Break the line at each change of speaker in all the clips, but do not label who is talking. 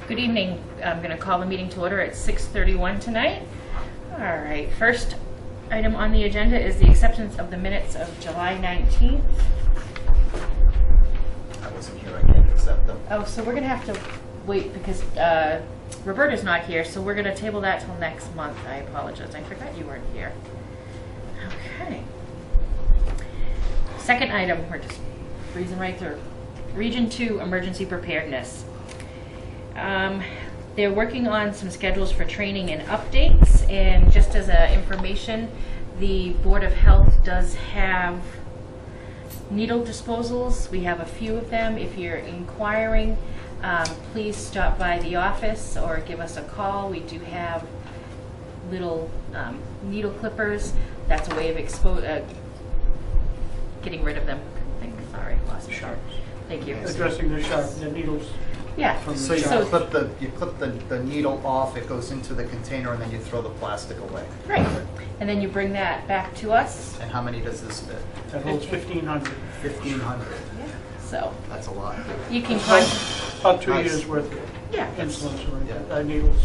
Good evening. I'm going to call the meeting to order at 6:31 tonight. All right, first item on the agenda is the acceptance of the minutes of July 19th.
I wasn't here, I can't accept them.
Oh, so we're going to have to wait because Roberta's not here, so we're going to table that till next month. I apologize. I forgot you weren't here. Okay. Second item, we're just breezing right through. Region 2 Emergency Preparedness. They're working on some schedules for training and updates, and just as information, the Board of Health does have needle disposals. We have a few of them. If you're inquiring, please stop by the office or give us a call. We do have little needle clippers. That's a way of getting rid of them. Sorry, lost my thought. Thank you.
Addressing the needles.
Yeah.
So you clip the needle off, it goes into the container, and then you throw the plastic away.
Right. And then you bring that back to us.
And how many does this fit?
That holds 1,500.
1,500.
Yeah. So
That's a lot.
you can
About 2
Nice.
years worth of
yeah.
insulins
Yeah.
or needles.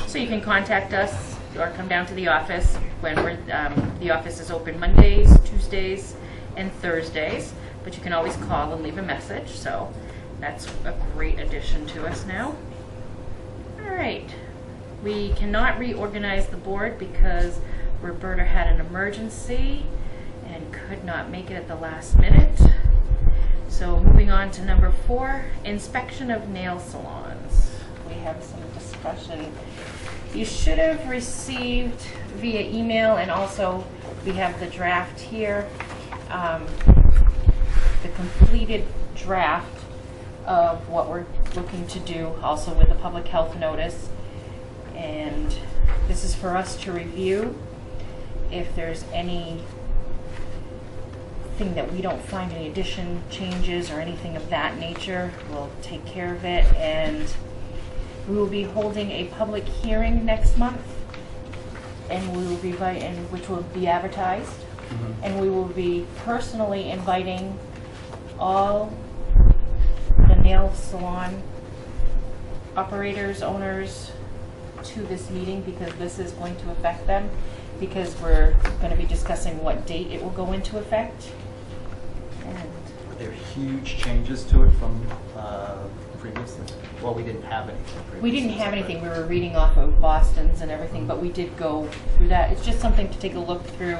So you can contact us or come down to the office when the office is open Mondays, Tuesdays, and Thursdays. But you can always call and leave a message. So that's a great addition to us now. All right. We cannot reorganize the board because Roberta had an emergency and could not make it at the last minute. So moving on to number 4, inspection of nail salons. We have some discussion. You should have received via email, and also we have the draft here, the completed draft of what we're looking to do, also with a public health notice. And this is for us to review. If there's anything that we don't find, any addition, changes, or anything of that nature, we'll take care of it. And we will be holding a public hearing next month, and we will be which will be advertised.
Mm-hmm.
And we will be personally inviting all the nail salon operators, owners, to this meeting, because this is going to affect them, because we're going to be discussing what date it will go into effect. And
Were there huge changes to it from previously? Well, we didn't have anything previously.
we didn't have anything. We were reading off of Boston's and everything, but we did go through that. It's just something to take a look through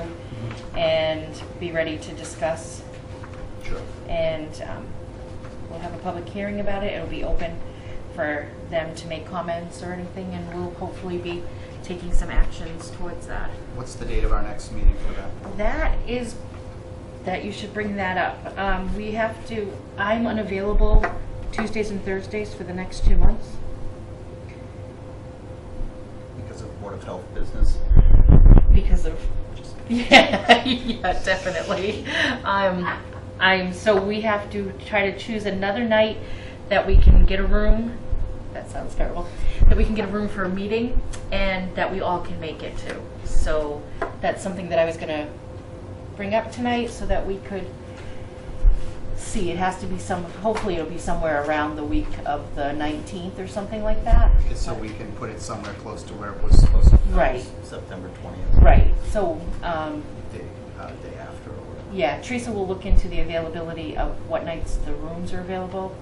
and be ready to discuss.
Sure.
And we'll have a public hearing about it. It'll be open for them to make comments or anything, and we'll hopefully be taking some actions towards that.
What's the date of our next meeting for that?
That you should bring that up. I'm unavailable Tuesdays and Thursdays for the next 2 months.
Because of Board of Health business?
Because of, yeah, definitely. So we have to try to choose another night that we can get a room. That sounds terrible. That we can get a room for a meeting, and that we all can make it to. So that's something that I was going to bring up tonight, so that we could see. It has to be hopefully it'll be somewhere around the week of the 19th or something like that.
So we can put it somewhere close to where it was supposed to be.
Right.
September 20th.
Right. So
Day after or whatever.
yeah, Teresa will look into the availability of what nights the rooms are available.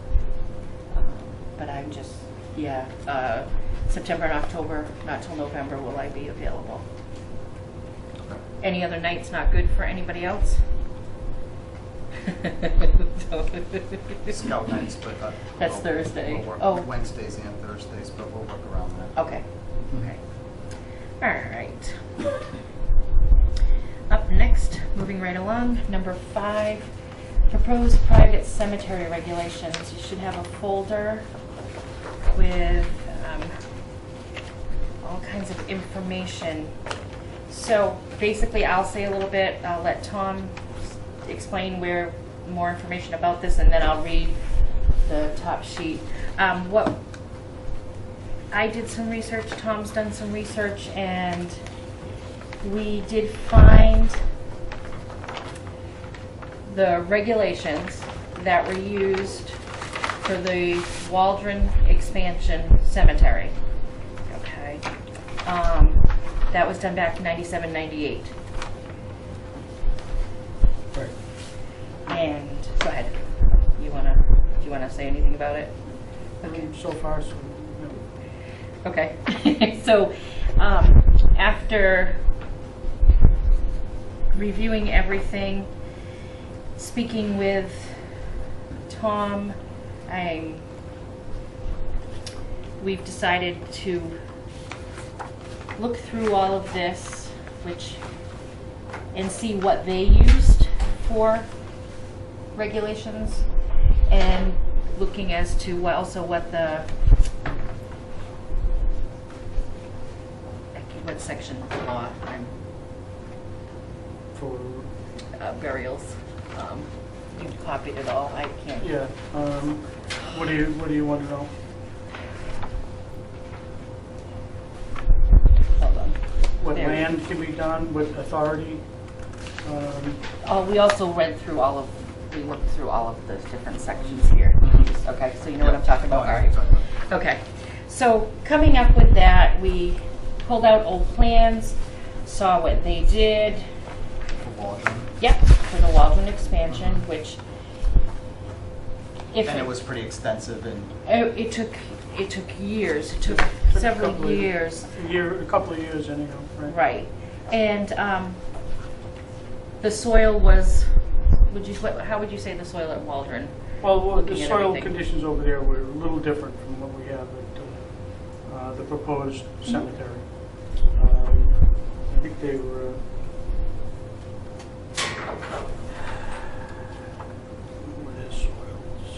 But I'm just, September and October, not till November will I be available.
Okay.
Any other nights not good for anybody else?
Scout nights, but
That's Thursday.
We'll work
Oh.
Wednesdays and Thursdays, but we'll work around that.
Okay. Okay. All right. Up next, moving right along, number 5, proposed private cemetery regulations. You should have a folder with all kinds of information. So basically, I'll say a little bit. I'll let Tom explain more information about this, and then I'll read the top sheet. I did some research, Tom's done some research, and we did find the regulations that were used for the Waldron expansion cemetery. Okay. That was done back in 97, 98.
Right.
And go ahead. Do you wanna say anything about it? Okay.
So far, so, no.
Okay. So, after reviewing everything, speaking with Tom, we've decided to look through all of this, and see what they used for regulations, and looking as to what the what section of the law
For,
burials. You copied it all. I can't.
yeah, what do you want to know?
Hold on.
What
There.
land can be done, what authority?
We also read through we looked through all of those different sections here. Okay, so you know what I'm talking about.
Oh, I
All
know what
right.
you're talking about.
Okay, so coming up with that, we pulled out old plans, saw what they did.
For Waldron.
Yep, for the Waldron expansion, which
And it was pretty extensive and
it took years. It took several years.
A couple of years anyhow, right?
Right, and the soil was. How would you say the soil at Waldron?
Well, the
Looking at
soil
everything.
conditions over there were a little different from what we have at the proposed cemetery. I think they were, what is soils?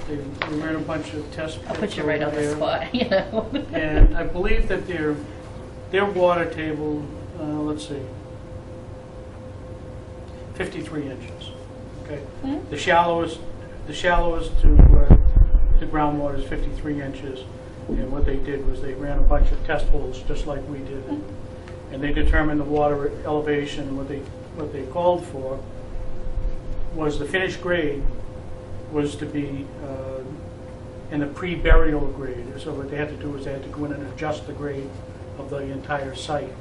They ran a bunch of test pits
I'll put you right
over
on the
there.
spot. You know.
And I believe that their water table, let's see, 53 inches. Okay,
Hmm?
the shallowest to groundwater is 53 inches. And what they did was they ran a bunch of test holes, just like we did, and they determined the water elevation. What they called for was the finished grade was to be in the pre-burial grade. So what they had to do was they had to go in and adjust the grade of the entire site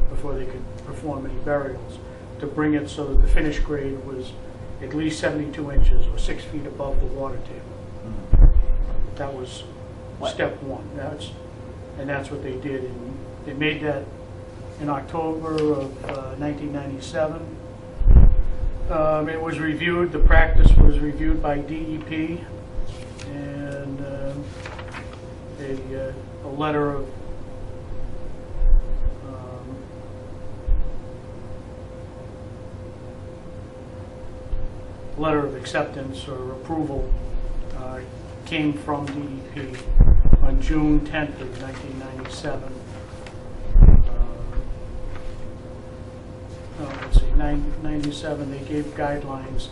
before they could perform any burials, to bring it so that the finished grade was at least 72 inches or 6 feet above the water table. That was step one. That's what they did. And they made that in October of 1997. It was reviewed. The practice was reviewed by DEP, and a letter of acceptance or approval came from DEP on June 10th of 1997. Let's see, 97, they gave guidelines.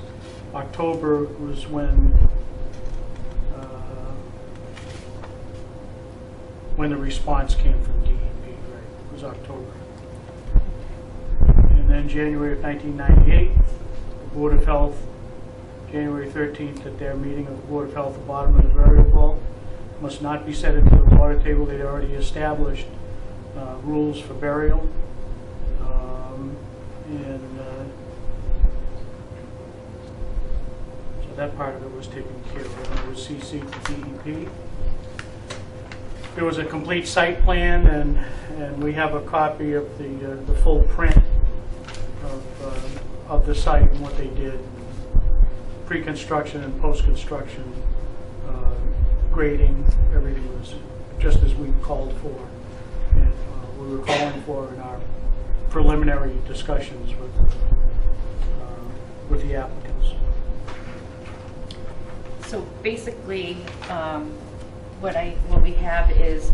October was when the response came from DEP, right? It was October. And then January of 1998, the Board of Health, January 13th, at their meeting of the Board of Health, the bottom of the burial vault must not be set into the water table. They'd already established rules for burial. So that part of it was taken care of. It was CC'd to DEP. There was a complete site plan, and we have a copy of the full print of the site and what they did, pre-construction and post-construction, grading. Everything was just as we called for, and we were calling for in our preliminary discussions with the applicants.
So basically, what we have is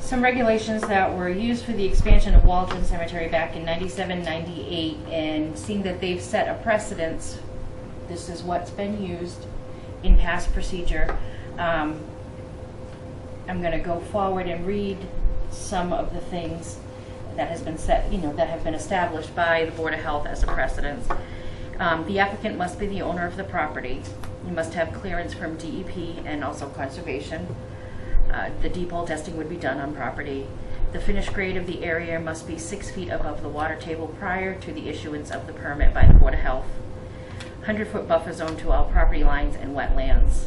some regulations that were used for the expansion of Waldron Cemetery back in 97, 98, and seeing that they've set a precedence. This is what's been used in past procedure. I'm going to go forward and read some of the things that has been set, that have been established by the Board of Health as a precedence. The applicant must be the owner of the property. You must have clearance from DEP and also conservation. The deep hole testing would be done on property. The finished grade of the area must be 6 feet above the water table prior to the issuance of the permit by the Board of Health. 100-foot buffer zone to all property lines and wetlands.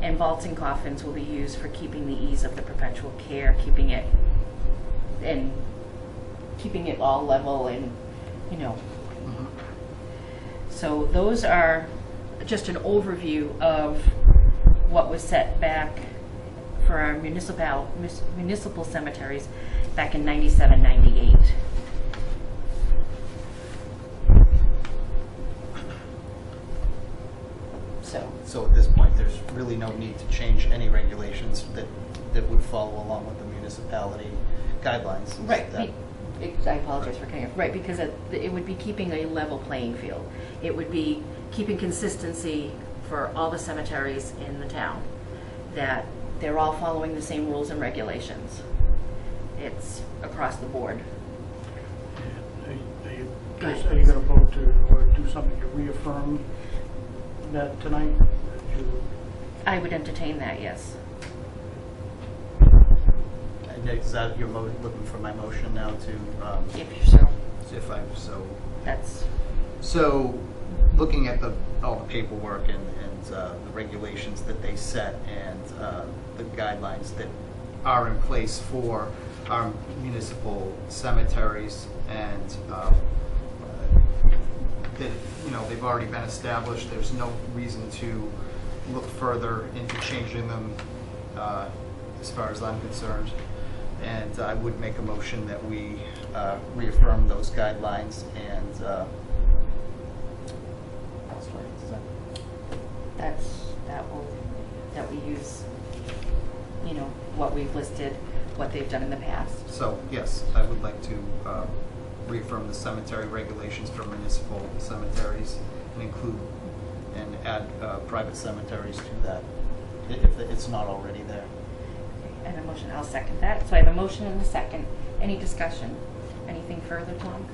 And vaults and coffins will be used for keeping the ease of the perpetual care, keeping it all level and, you know. So those are just an overview of what was set back for our municipal cemeteries back in 97, 98.
So at this point, there's really no need to change any regulations that would follow along with the municipality guidelines.
Right. I apologize for cutting off. Right, because it would be keeping a level playing field. It would be keeping consistency for all the cemeteries in the town, that they're all following the same rules and regulations. It's across the board.
Are you going to vote to or do something to reaffirm that tonight?
I would entertain that, yes.
And is that your looking for my motion now to?
If you're so.
If I'm so.
That's.
So, looking at all the paperwork and the regulations that they set and the guidelines that are in place for our municipal cemeteries, and that they've already been established. There's no reason to look further into changing them, as far as I'm concerned. And I would make a motion that we reaffirm those guidelines and. That we use, what we've listed, what they've done in the past. So yes, I would like to reaffirm the cemetery regulations for municipal cemeteries and add private cemeteries to that, if it's not already there.
I have a motion. I'll second that. So I have a motion and a second. Any discussion? Anything further, Tom?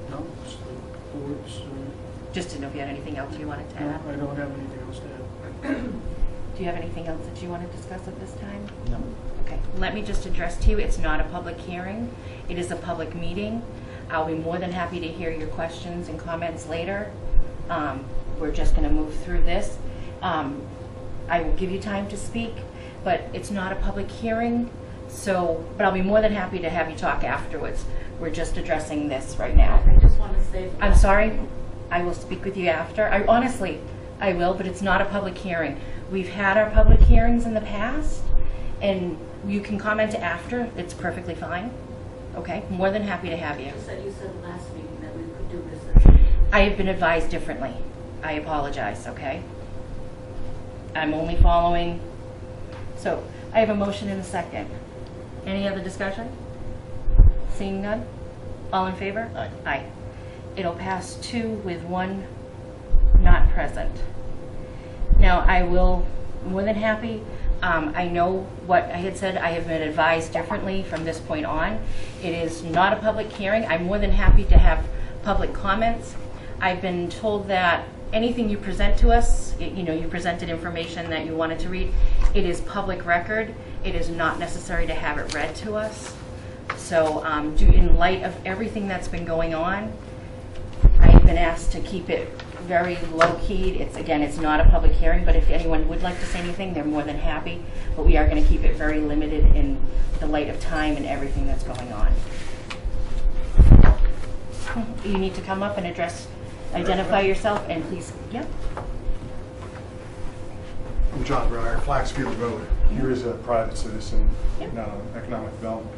No, it's the board's.
Just to know if you had anything else you wanted to add.
No, I don't have anything else to add.
Do you have anything else that you want to discuss at this time?
No.
Okay. Let me just address to you, it's not a public hearing. It is a public meeting. I'll be more than happy to hear your questions and comments later. We're just going to move through this. I will give you time to speak, but it's not a public hearing. But I'll be more than happy to have you talk afterwards. We're just addressing this right now.
I just want to say.
I'm sorry. I will speak with you after. Honestly, I will, but it's not a public hearing. We've had our public hearings in the past, and you can comment after. It's perfectly fine. Okay? More than happy to have you.
You said last meeting that we could do this.
I have been advised differently. I apologize, okay? I'm only following. So, I have a motion and a second. Any other discussion? Seeing none? All in favor?
Aye.
Aye. It'll pass 2 with 1 not present. Now, I will, more than happy, I know what I had said. I have been advised differently from this point on. It is not a public hearing. I'm more than happy to have public comments. I've been told that anything you present to us, you presented information that you wanted to read, it is public record. It is not necessary to have it read to us. So in light of everything that's been going on, I've been asked to keep it very low-keyed. It's not a public hearing, but if anyone would like to say anything, they're more than happy. But we are going to keep it very limited in the light of time and everything that's going on. You need to come up and identify yourself, and please, yeah.
I'm John Breyer, Flaxfield Road. Here is a private citizen, not an economic development.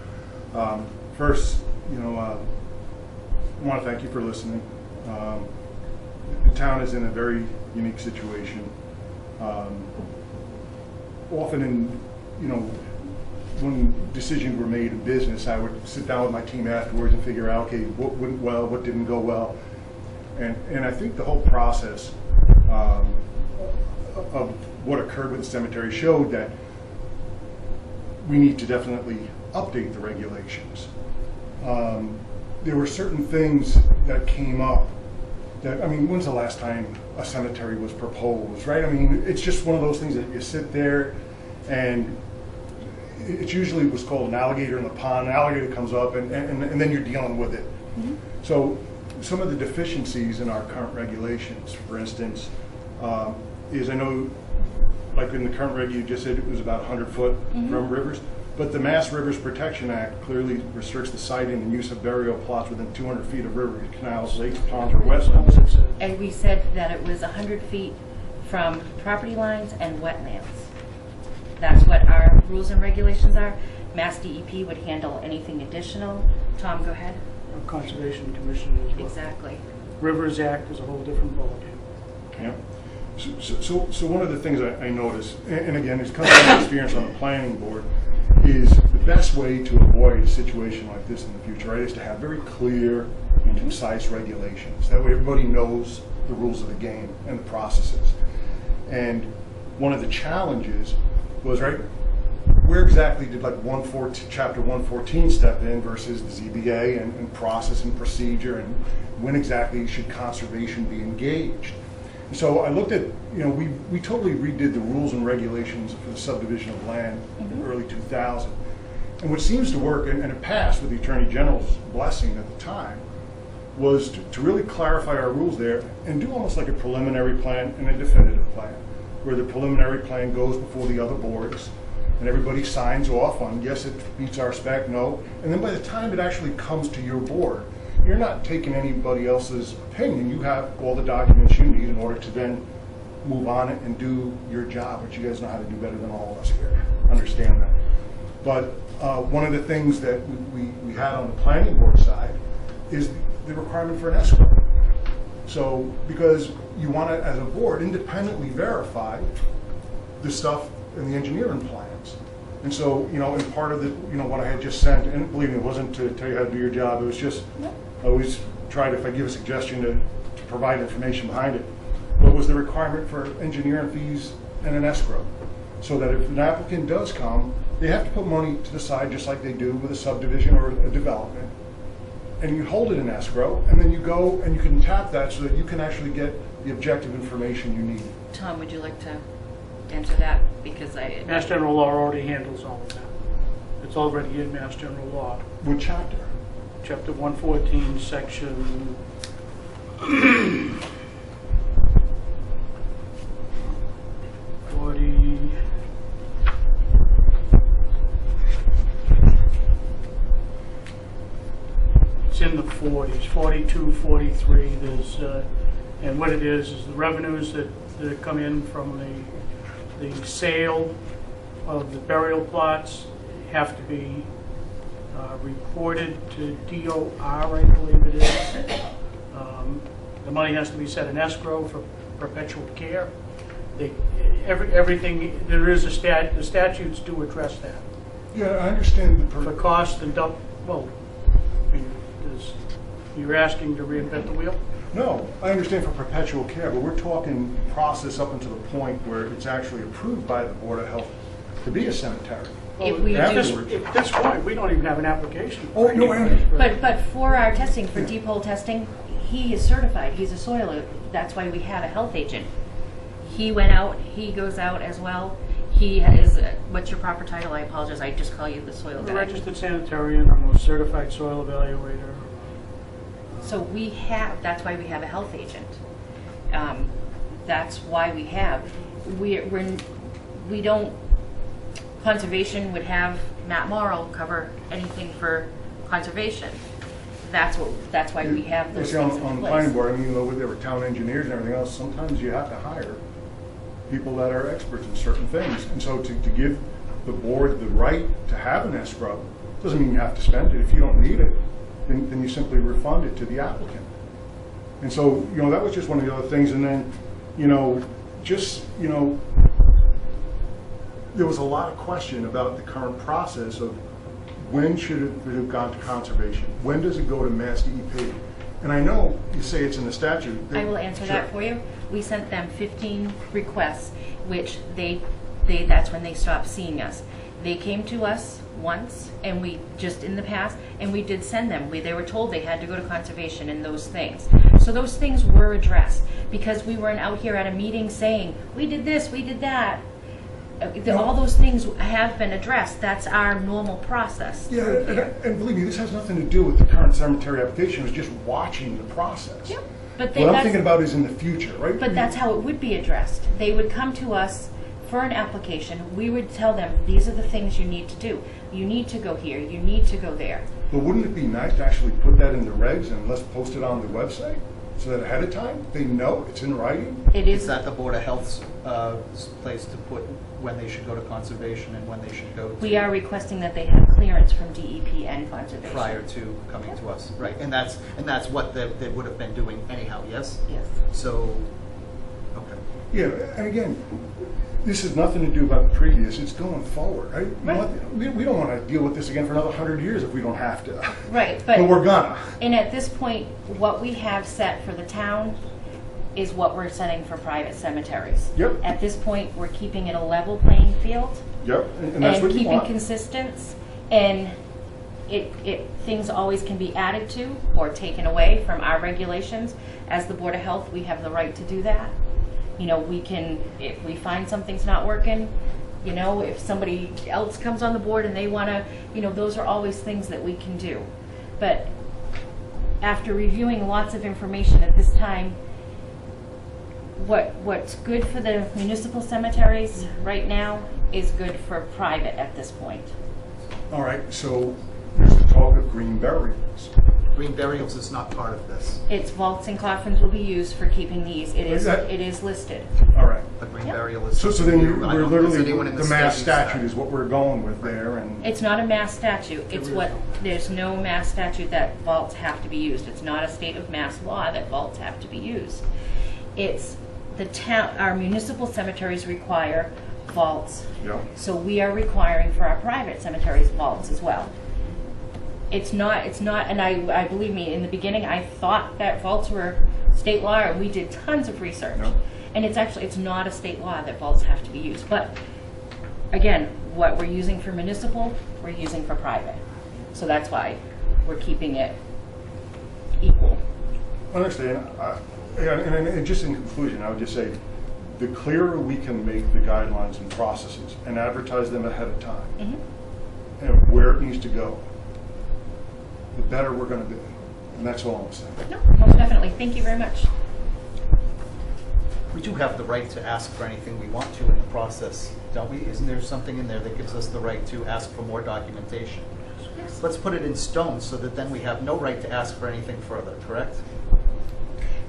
First, I want to thank you for listening. The town is in a very unique situation. Often when decisions were made in business, I would sit down with my team afterwards and figure out, okay, what went well, what didn't go well. And I think the whole process of what occurred with the cemetery showed that we need to definitely update the regulations. There were certain things that came up that, I mean, when's the last time a cemetery was proposed, right? I mean, it's just one of those things that you sit there and it's usually what's called an alligator in the pond. An alligator comes up and then you're dealing with it. So some of the deficiencies in our current regulations, for instance, is I know, like in the current reg, you just said it was about 100 foot from rivers, but the Mass Rivers Protection Act clearly restricts the siting and use of burial plots within 200 feet of rivers, canals, lakes, ponds, or wetlands.
And we said that it was 100 feet from property lines and wetlands. That's what our rules and regulations are. Mass DEP would handle anything additional. Tom, go ahead.
Conservation Commission as well.
Exactly.
Rivers Act is a whole different ballgame.
Yeah. So one of the things I noticed, and again, it's coming from experience on the planning board, is the best way to avoid a situation like this in the future, right, is to have very clear and concise regulations. That way everybody knows the rules of the game and the processes. And one of the challenges was, right, where exactly did like Chapter 114 step in versus the ZBA and process and procedure, and when exactly should conservation be engaged? And so I looked at, we totally redid the rules and regulations for the subdivision of land in early 2000. And what seems to work, and it passed with the Attorney General's blessing at the time, was to really clarify our rules there and do almost like a preliminary plan and a definitive plan, where the preliminary plan goes before the other boards and everybody signs off on, yes, it meets our spec, no. And then by the time it actually comes to your board, you're not taking anybody else's opinion. You have all the documents you need in order to then move on it and do your job, which you guys know how to do better than all of us here. Understand that. But one of the things that we had on the planning board side is the requirement for an escrow. So, because you want to, as a board, independently verify the stuff in the engineering plans. And so, and part of the, what I had just sent, and believe me, it wasn't to tell you how to do your job, it was just, I always tried, if I give a suggestion, to provide information behind it. What was the requirement for engineering fees and an escrow? So that if an applicant does come, they have to put money to the side just like they do with a subdivision or a development. And you hold it in escrow, and then you go and you can tap that so that you can actually get the objective information you need.
Tom, would you like to answer that? Because
Mass General Law already handles all of that. It's already in Mass General Law.
What chapter?
Chapter 114, section 40. It's in the 40s, 42, 43. There's, and what it is the revenues that come in from the sale of the burial plots have to be reported to DOR, I believe it is. The money has to be set in escrow for perpetual care. Everything, there is the statutes do address that.
Yeah, I understand
For cost and you're asking to reinvent the wheel?
No, I understand for perpetual care, but we're talking process up until the point where it's actually approved by the Board of Health to be a cemetery.
if we
At
do,
this point, we don't even have an application.
Oh, no, I understand.
but for our testing, for deep hole testing, he is certified. He's a soil. That's why we have a health agent. He went out. He goes out as well. He is. What's your proper title? I apologize. I just call you the soil
I'm a
guy.
registered sanitarian. I'm a certified soil evaluator.
So we have. That's why we have a health agent. That's why we have. We don't. Conservation would have Matt Morrill cover anything for conservation. That's why we have those
See,
things
on
in
the
place.
planning board, I mean, though there were town engineers and everything else, sometimes you have to hire people that are experts in certain things. And so to give the board the right to have an escrow doesn't mean you have to spend it. If you don't need it, then you simply refund it to the applicant. And so, that was just one of the other things. And then, there was a lot of question about the current process of when should it have gone to conservation? When does it go to Mass DEP? And I know you say it's in the statute.
I will answer
Sure.
that for you. We sent them 15 requests, which that's when they stopped seeing us. They came to us once, and we just in the past, and we did send them. They were told they had to go to conservation and those things. So those things were addressed, because we weren't out here at a meeting saying, we did this, we did that. All those things have been addressed. That's our normal process.
Yeah, and believe me, this has nothing to do with the current cemetery application. It's just watching the process.
Yep. But
What I'm thinking about is in the future, right?
But that's how it would be addressed. They would come to us for an application. We would tell them, these are the things you need to do. You need to go here. You need to go there.
But wouldn't it be nice to actually put that in the regs and let's post it on the website so that ahead of time they know it's in writing?
It
Is
is.
that the Board of Health's place to put when they should go to conservation and when they should go to?
We are requesting that they have clearance from DEP and conservation.
Prior to coming to us, right? And that's what they would have been doing anyhow, yes?
Yes.
So, okay.
Yeah, and again, this has nothing to do about the previous. It's going forward, right? We don't want to deal with this again for another 100 years if we don't have to.
Right,
But we're gonna.
and at this point, what we have set for the town is what we're setting for private cemeteries.
Yep.
At this point, we're keeping it a level playing field.
Yep, and that's what you
keeping
want.
consistency, and things always can be added to or taken away from our regulations. As the Board of Health, we have the right to do that. You know, we can, if we find something's not working, you know, if somebody else comes on the board and they want to, you know, those are always things that we can do. But after reviewing lots of information at this time, what's good for the municipal cemeteries right now is good for private at this point.
All right, so there's the talk of green burials.
Green burials is not part of this.
It's vaults and coffins will be used for keeping these. It is
Is that-
it is listed.
All right.
The green
Yep.
burial is.
So then
I
we're
don't think there's
literally,
anyone in
the
state
mass
who's
statute
that.
is what we're going with there, and
It's not a mass statute. It's what, there's no mass statute that vaults have to be used. It's not a state of mass law that vaults have to be used. It's the town, our municipal cemeteries require vaults.
yeah.
So we are requiring for our private cemeteries vaults as well. It's not, and I believe me, in the beginning, I thought that vaults were state law, and we did tons of research.
No.
And it's not a state law that vaults have to be used. But again, what we're using for municipal, we're using for private. So that's why we're keeping it equal.
I understand. And just in conclusion, I would just say, the clearer we can make the guidelines and processes and advertise them ahead of time,
Mm-hmm.
and where it needs to go, the better we're going to be. And that's all I'm saying.
No, most definitely. Thank you very much.
We do have the right to ask for anything we want to in the process, don't we? Isn't there something in there that gives us the right to ask for more documentation?
Yes.
Let's put it in stone so that then we have no right to ask for anything further, correct?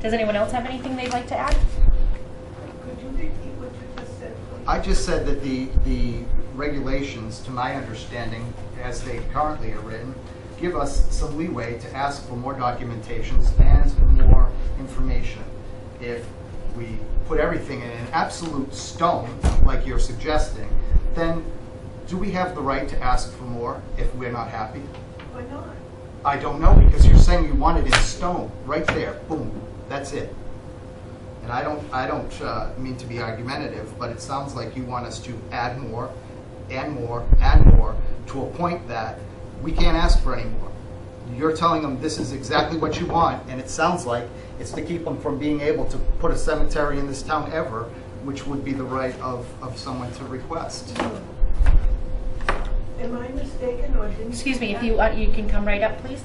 Does anyone else have anything they'd like to add?
Could you repeat what you just said, please?
I just said that the regulations, to my understanding, as they currently are written, give us some leeway to ask for more documentations and more information. If we put everything in an absolute stone, like you're suggesting, then do we have the right to ask for more if we're not happy?
Why not?
I don't know, because you're saying you want it in stone, right there, boom, that's it. And I don't mean to be argumentative, but it sounds like you want us to add more and more and more to a point that we can't ask for any more. You're telling them this is exactly what you want, and it sounds like it's to keep them from being able to put a cemetery in this town ever, which would be the right of someone to request.
Am I mistaken, or didn't?
Excuse me, if you want, you can come right up, please.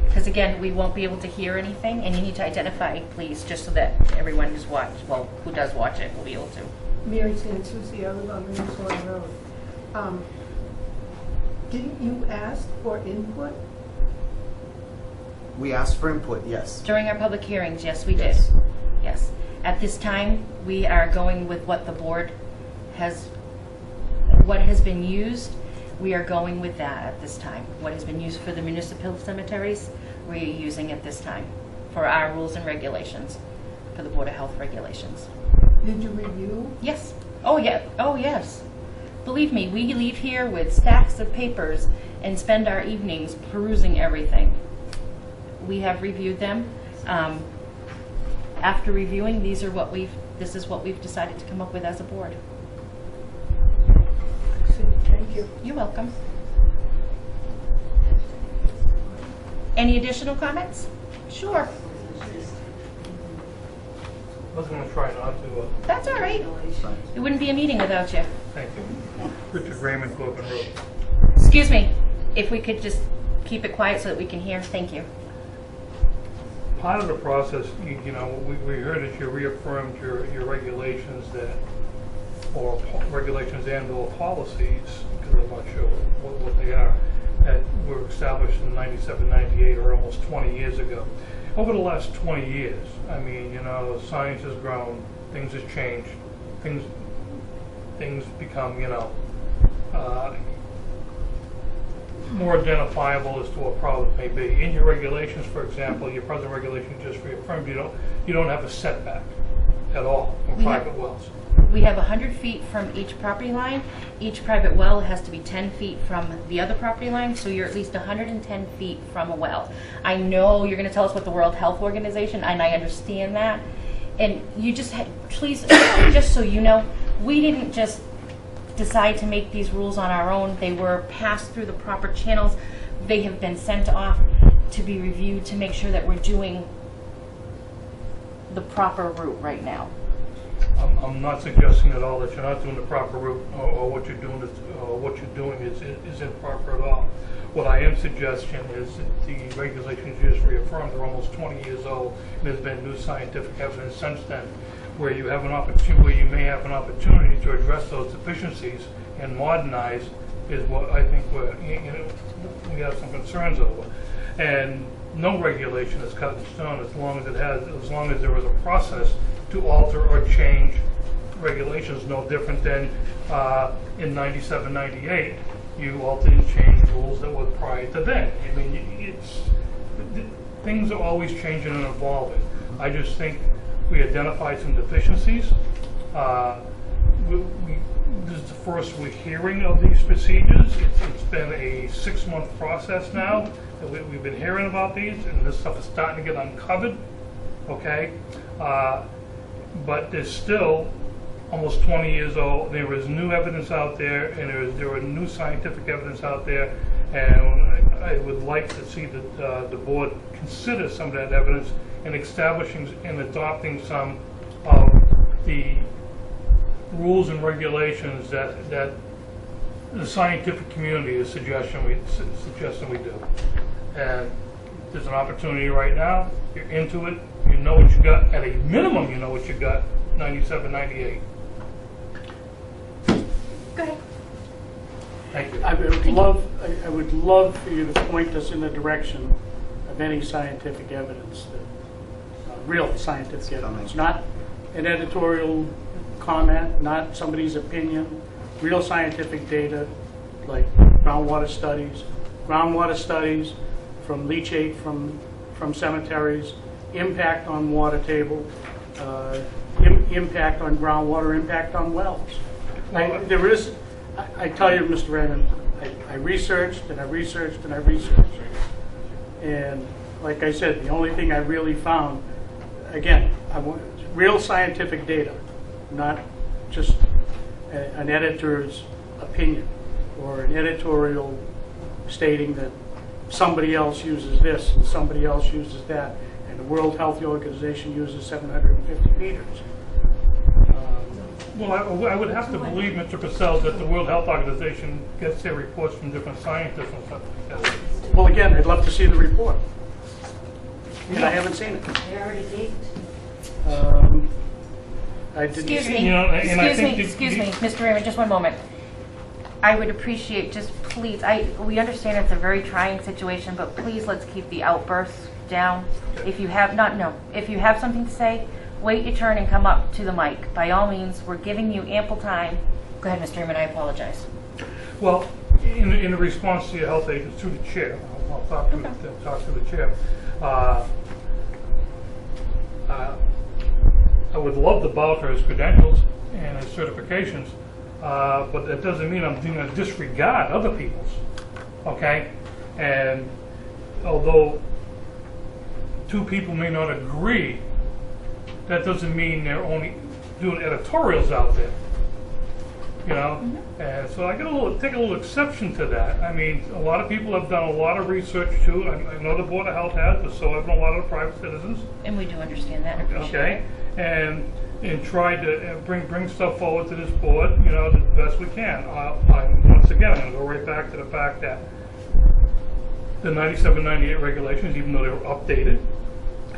Because again, we won't be able to hear anything, and you need to identify, please, just so that everyone who's watched, well, who does watch it will be able to.
Mary Santucci, I live on Minnesota Road. Didn't you ask for input?
We asked for input, yes.
During our public hearings, yes, we did.
Yes.
Yes. At this time, we are going with what the board has, what has been used, we are going with that at this time. What has been used for the municipal cemeteries, we're using at this time for our rules and regulations, for the Board of Health regulations.
Did you review?
Yes. Oh, yeah. Oh, yes. Believe me, we leave here with stacks of papers and spend our evenings perusing everything. We have reviewed them. After reviewing, this is what we've decided to come up with as a board.
Thank you.
You're welcome. Any additional comments? Sure.
I was going to try not to.
That's all right.
Fine.
It wouldn't be a meeting without you.
Thank you. Richard Raymond, Corbin Road.
Excuse me, if we could just keep it quiet so that we can hear. Thank you.
Part of the process, you know, we heard that you reaffirmed your regulations regulations and or policies, because I'm not sure what they are, that were established in 97, 98, or almost 20 years ago. Over the last 20 years, I mean, you know, science has grown, things have changed, things become, you know, more identifiable as to what problem may be. In your regulations, for example, your present regulation just reaffirmed you don't have a setback at all from private wells.
We have 100 feet from each property line. Each private well has to be 10 feet from the other property line, so you're at least 110 feet from a well. I know you're going to tell us what the World Health Organization, and I understand that. And you just, please, just so you know, we didn't just decide to make these rules on our own. They were passed through the proper channels. They have been sent off to be reviewed to make sure that we're doing the proper route right now.
I'm not suggesting at all that you're not doing the proper route, or what you're doing is improper at all. What I am suggesting is that the regulations you just reaffirmed are almost 20 years old, and there's been new scientific evidence since then, where you have an opportunity, where you may have an opportunity to address those deficiencies and modernize, is what I think we have some concerns over. And no regulation is cut in stone as long as there was a process to alter or change regulations. No different than in 97, 98, you altered and changed rules that were prior to then. I mean, things are always changing and evolving. I just think we identified some deficiencies. This is the first we're hearing of these procedures. It's been a 6-month process now that we've been hearing about these, and this stuff is starting to get uncovered. Okay, but there's still almost 20 years old. There is new evidence out there, and there are new scientific evidence out there, and I would like to see that the board consider some of that evidence in establishing and adopting some of the rules and regulations that the scientific community is suggesting we do. And there's an opportunity right now. You're into it. You know what you got. At a minimum, you know what you got. 97, 98.
Go ahead.
Thank you. I would love for you to point us in the direction of any scientific evidence, real scientific evidence, not an editorial comment, not somebody's opinion, real scientific data like groundwater studies from leachate from cemeteries, impact on water table, impact on groundwater, impact on wells. I tell you, Mr. Raymond, I researched and I researched and I researched. And like I said, the only thing I really found, again, I want real scientific data, not just an editor's opinion or an editorial stating that somebody else uses this and somebody else uses that, and the World Health Organization uses 750 meters. Well, I would have to believe, Mr. Purcell, that the World Health Organization gets their reports from different scientists and stuff like that.
Well, again, I'd love to see the report. And I haven't seen it.
They already did.
I didn't
Excuse
see
me,
You know, and I think
excuse me, Mr. Raymond, just one moment. I would appreciate, just please, we understand it's a very trying situation, but please let's keep the outbursts down. If you have, if you have something to say, wait your turn and come up to the mic. By all means, we're giving you ample time. Go ahead, Mr. Raymond, I apologize.
Well, in response to your health agents, through the chair, I'll talk to the chair. I would love to vouch for his credentials and his certifications, but that doesn't mean I'm going to disregard other people's. Okay, and although two people may not agree, that doesn't mean they're only doing editorials out there. You know, and so I take a little exception to that. I mean, a lot of people have done a lot of research too. I know the Board of Health has, but so have a lot of private citizens.
And we do understand that and appreciate
Okay,
it.
and tried to bring stuff forward to this board, you know, the best we can. Once again, I'm going to go right back to the fact that the 97, 98 regulations, even though they were updated,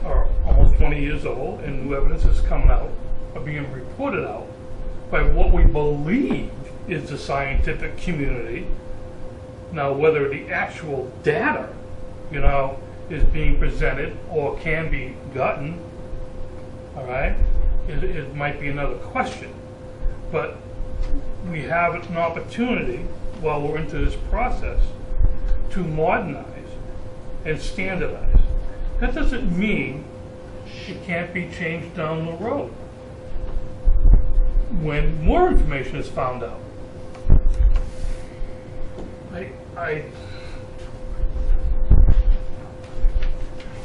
are almost 20 years old, and new evidence is coming out, are being reported out by what we believe is the scientific community. Now, whether the actual data, you know, is being presented or can be gotten, all right, it might be another question. But we have an opportunity while we're into this process to modernize and standardize. That doesn't mean it can't be changed down the road when more information is found out.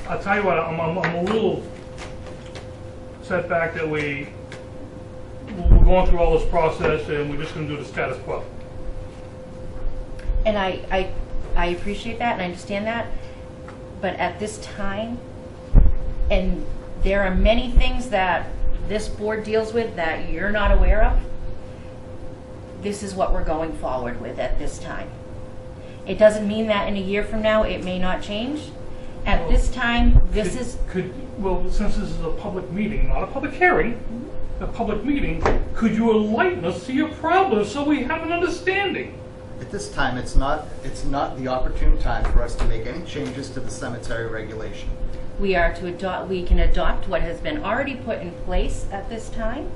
I'll tell you what, I'm a little set back that we're going through all this process and we're just going to do the status quo.
And I appreciate that and I understand that, but at this time, and there are many things that this board deals with that you're not aware of, this is what we're going forward with at this time. It doesn't mean that in a year from now it may not change. At this time, this is...
Well, since this is a public meeting, not a public hearing, a public meeting, could you enlighten us to your problems so we have an understanding?
At this time, it's not the opportune time for us to make any changes to the cemetery regulation.
We are to adopt, we can adopt what has been already put in place at this time.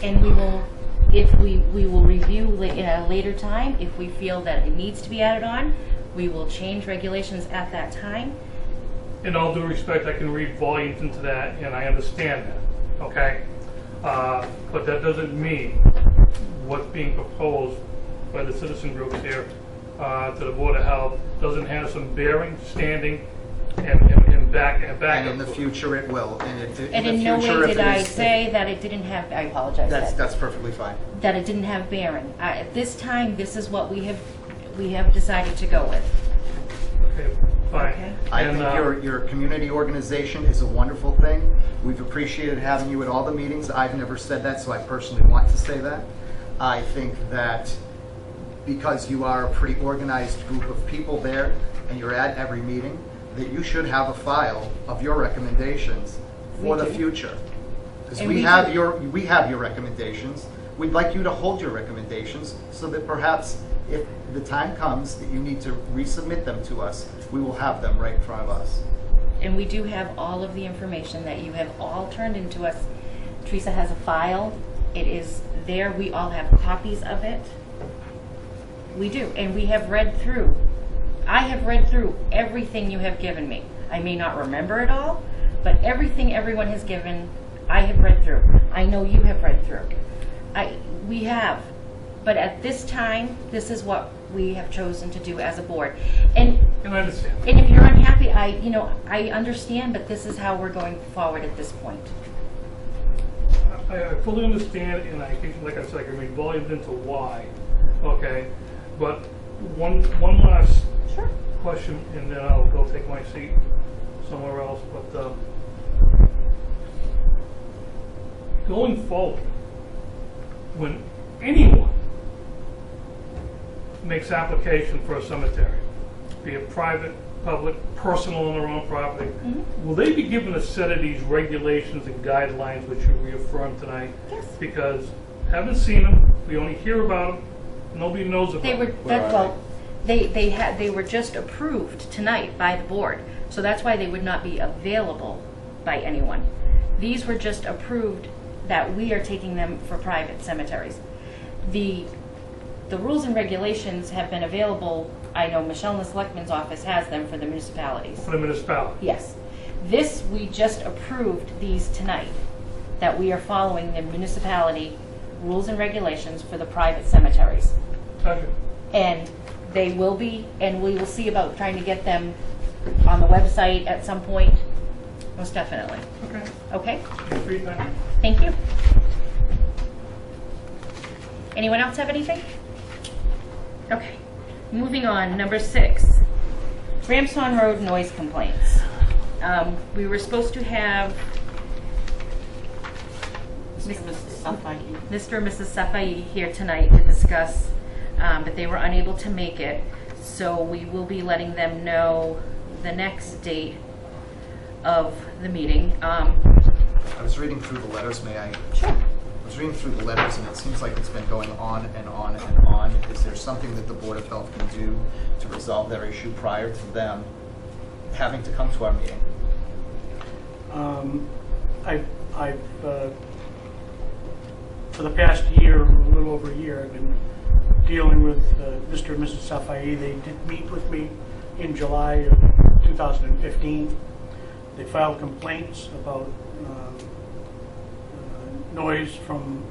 And we will, if we will review in a later time, if we feel that it needs to be added on, we will change regulations at that time.
In all due respect, I can read volumes into that, and I understand that, okay? But that doesn't mean what's being proposed by the citizen groups here to the Board of Health doesn't have some bearing, standing, and back
And in the
up.
future it will.
And in no way did I say that it didn't have, I apologize.
That's perfectly fine.
That it didn't have bearing. At this time, this is what we have decided to go with.
Okay, fine.
Okay.
I
And,
think your community organization is a wonderful thing. We've appreciated having you at all the meetings. I've never said that, so I personally want to say that. I think that because you are a pretty organized group of people there and you're at every meeting, that you should have a file of your recommendations for the future. Because we have your recommendations. We'd like you to hold your recommendations so that perhaps if the time comes that you need to resubmit them to us, we will have them right in front of us.
And we do have all of the information that you have all turned into us. Teresa has a file. It is there. We all have copies of it. We do. And we have read through. I have read through everything you have given me. I may not remember it all, but everything everyone has given, I have read through. I know you have read through. We have. But at this time, this is what we have chosen to do as a board. And
I understand.
And if you're unhappy, I understand, but this is how we're going forward at this point.
I fully understand, and like I said, I can read volumes into why, okay? But one last question, and then I'll go take my seat somewhere else. But going forward, when anyone makes application for a cemetery, be it private, public, personal on their own property, will they be given a set of these regulations and guidelines which you reaffirmed tonight?
Yes.
Because haven't seen them, we only hear about them, nobody knows about them.
They were just approved tonight by the board, so that's why they would not be available by anyone. These were just approved that we are taking them for private cemeteries. The rules and regulations have been available. I know Michelle in the Selectman's office has them for the municipalities.
For the municipality.
Yes. This, we just approved these tonight, that we are following the municipality rules and regulations for the private cemeteries.
Okay.
And they will be, and we will see about trying to get them on the website at some point. Most definitely.
Okay.
Okay?
Free time.
Thank you. Anyone else have anything? Okay. Moving on, number 6. Ramshorn Road noise complaints. We were supposed to have Miss-
Safai.
Mr. and Mrs. Safai here tonight to discuss, but they were unable to make it. So we will be letting them know the next date of the meeting.
I was reading through the letters, may I?
Sure.
I was reading through the letters, and it seems like it's been going on and on and on. Is there something that the Board of Health can do to resolve their issue prior to them having to come to our meeting?
I've for the past year, a little over a year, I've been dealing with Mr. and Mrs. Safai. They did meet with me in July of 2015. They filed complaints about noise from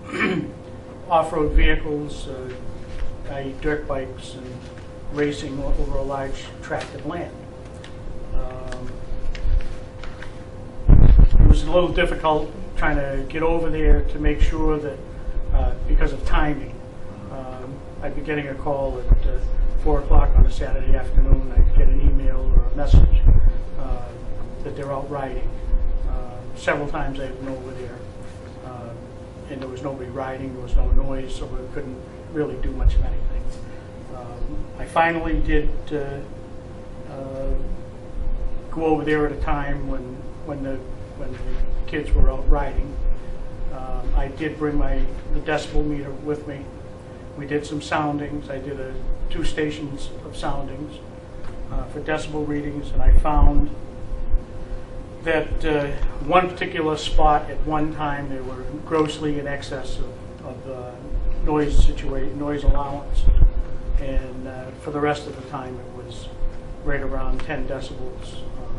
off-road vehicles, i.e. dirt bikes, and racing over a large tract of land. It was a little difficult trying to get over there to make sure that, because of timing, I'd be getting a call at 4 o'clock on a Saturday afternoon. I'd get an email or a message that they're out riding. Several times I've been over there, and there was nobody riding, there was no noise, so we couldn't really do much of anything. I finally did go over there at a time when the kids were out riding. I did bring the decibel meter with me. We did some soundings. I did 2 stations of soundings for decibel readings, and I found that one particular spot at one time they were grossly in excess of noise allowance, and for the rest of the time it was right around 10 decibels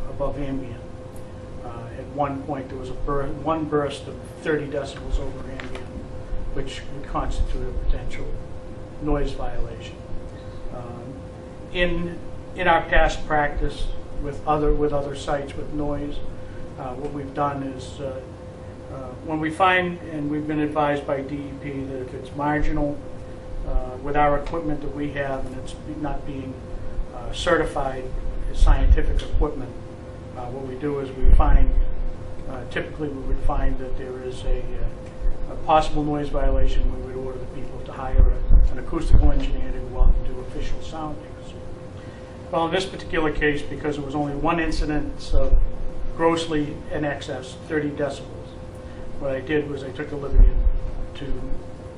above ambient. At one point there was one burst of 30 decibels over ambient, which would constitute a potential noise violation. In our past practice with other sites with noise, what we've done is when we find, and we've been advised by DEP that if it's marginal with our equipment that we have and it's not being certified as scientific equipment, what we do is we find, typically we would find that there is a possible noise violation. We would order the people to hire an acoustical engineer to go out and do official soundings. Well, in this particular case, because it was only one incident of grossly in excess, 30 decibels, what I did was I took the liberty to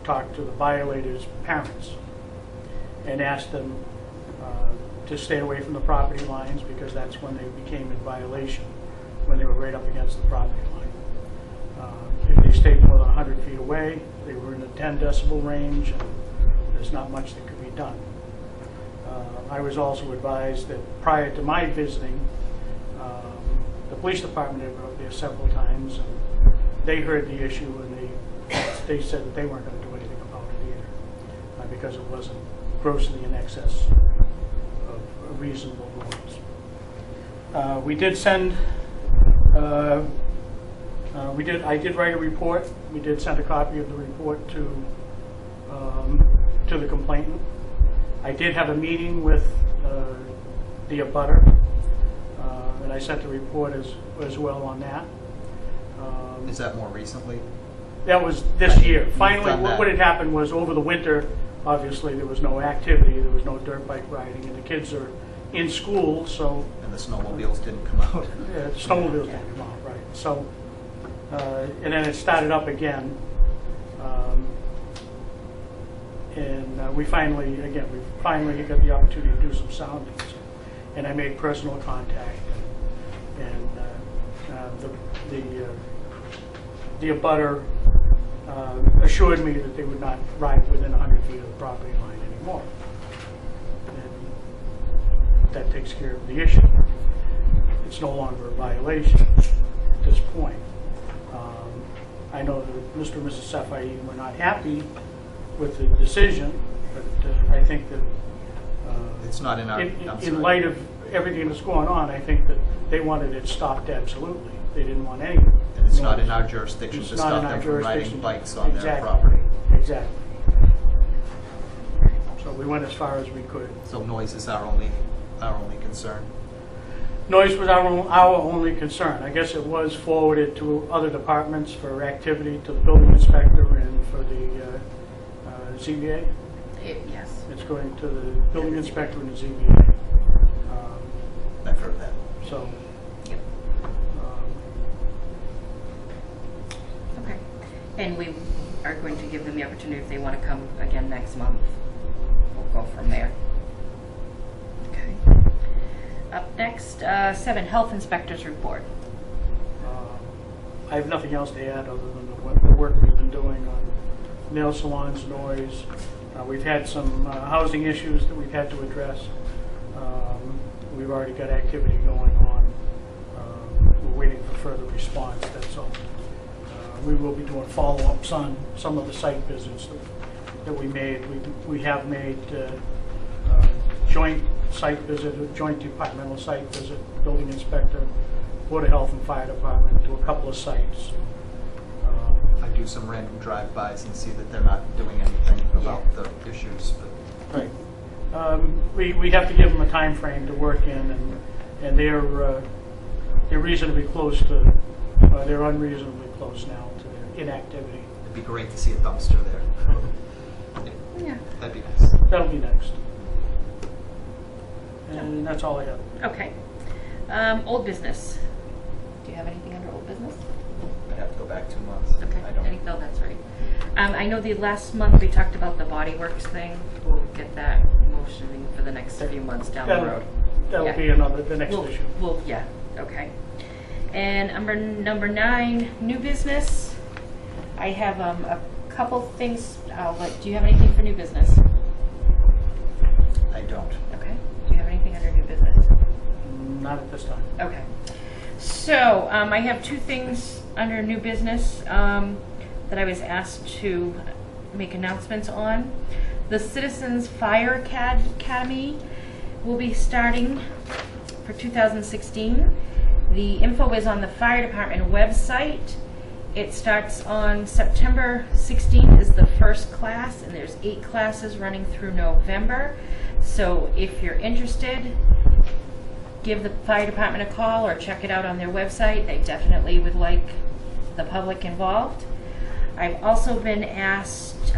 talk to the violator's parents and asked them to stay away from the property lines, because that's when they became in violation, when they were right up against the property line. If they stayed more than 100 feet away, they were in the 10 decibel range, and there's not much that could be done. I was also advised that prior to my visiting, the police department had been out there several times, and they heard the issue, and they said that they weren't going to do anything about it either, because it wasn't grossly in excess of a reasonable noise. We did send. I did write a report. We did send a copy of the report to the complainant. I did have a meeting with the abutter, and I sent the report as well on that.
Is that more recently?
That was this year. Finally,
done that.
what had happened was over the winter, obviously there was no activity, there was no dirt bike riding, and the kids are in school, so...
And the snowmobiles didn't come out.
Yeah, the snowmobiles didn't come out, right. So, and then it started up again. And we finally got the opportunity to do some soundings. And I made personal contact, and the abutter assured me that they would not ride within 100 feet of the property line anymore. And that takes care of the issue. It's no longer a violation at this point. I know that Mr. and Mrs. Safai were not happy with the decision, but I think that
It's not in our...
in light of everything that's going on, I think that they wanted it stopped absolutely. They didn't want any...
And it's not in our jurisdiction to stop them from riding bikes on their property.
Exactly. So we went as far as we could.
So noise is our only concern.
Noise was our only concern. I guess it was forwarded to other departments for activity, to the building inspector and for the ZBA.
Yes.
It's going to the building inspector and the ZBA.
I've heard that.
So,
Yep. Okay. And we are going to give them the opportunity if they want to come again next month. We'll go from there. Okay. Up next, 7, health inspectors report.
I have nothing else to add other than the work we've been doing on nail salons, noise. We've had some housing issues that we've had to address. We've already got activity going on. We're waiting for further response, that's all. We will be doing follow-ups on some of the site visits that we made. We have made joint site visit, a joint departmental site visit, building inspector, Board of Health and Fire Department to a couple of sites.
I do some random drive-bys and see that they're not doing anything about the issues. But
Right. We have to give them a time frame to work in, and they're reasonably close to, they're unreasonably close now to their inactivity.
it'd be great to see a dumpster there.
Yeah.
That'd be nice.
That'll be next. And that's all I have.
Okay. Old business. Do you have anything under old business?
I'd have to go back 2 months.
Okay.
I don't.
No, that's right. I know the last month we talked about the Body Works thing. We'll get that motioning for the next few months down the road.
That'll
Yeah.
be the next issue.
Yeah, okay. And number 9, new business. I have a couple things. Do you have anything for new business?
I don't.
Okay. Do you have anything under new business?
Not at this time.
Okay. So I have 2 things under new business that I was asked to make announcements on. The Citizens Fire Academy will be starting for 2016. The info is on the fire department website. It starts on September 16th is the first class, and there's 8 classes running through November. So if you're interested, give the fire department a call or check it out on their website. They definitely would like the public involved. I've also been asked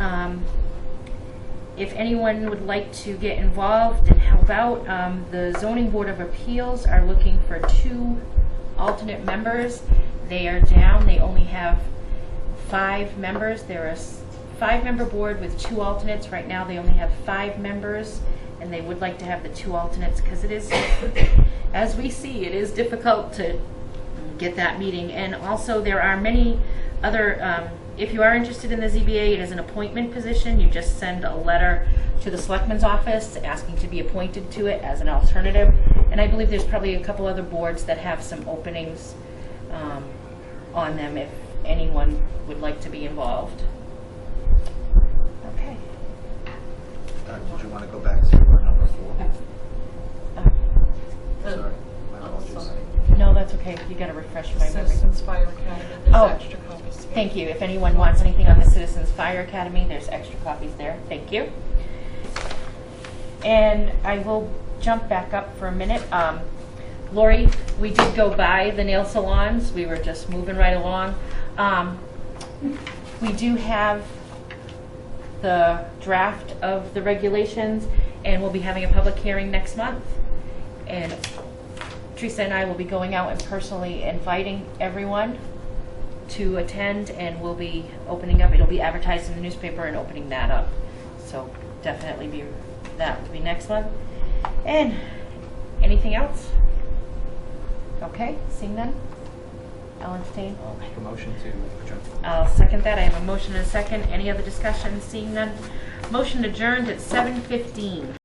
if anyone would like to get involved and help out. The Zoning Board of Appeals are looking for 2 alternate members. They are down. They only have 5 members. They're a 5-member board with 2 alternates. Right now they only have 5 members, and they would like to have the 2 alternates because it is, as we see, it is difficult to get that meeting. And also there are many other, if you are interested in the ZBA, it is an appointment position. You just send a letter to the selectman's office asking to be appointed to it as an alternative. And I believe there's probably a couple other boards that have some openings on them if anyone would like to be involved. Okay.
Did you want to go back to number 4? Sorry. My apologies.
No, that's okay. You got to refresh my memory.
Citizens Fire Academy, there's
Oh.
extra copies.
Thank you. If anyone wants anything on the Citizens Fire Academy, there's extra copies there. Thank you. And I will jump back up for a minute. Lori, we did go by the nail salons. We were just moving right along. We do have the draft of the regulations, and we'll be having a public hearing next month. And Teresa and I will be going out and personally inviting everyone to attend, and we'll be opening up. It'll be advertised in the newspaper and opening that up. So definitely that will be next month. And anything else? Okay, seeing none? I'll entertain.
I'll make a motion to adjourn.
I'll second that. I have a motion and a second. Any other discussion? Seeing none? Motion adjourned at 7:15.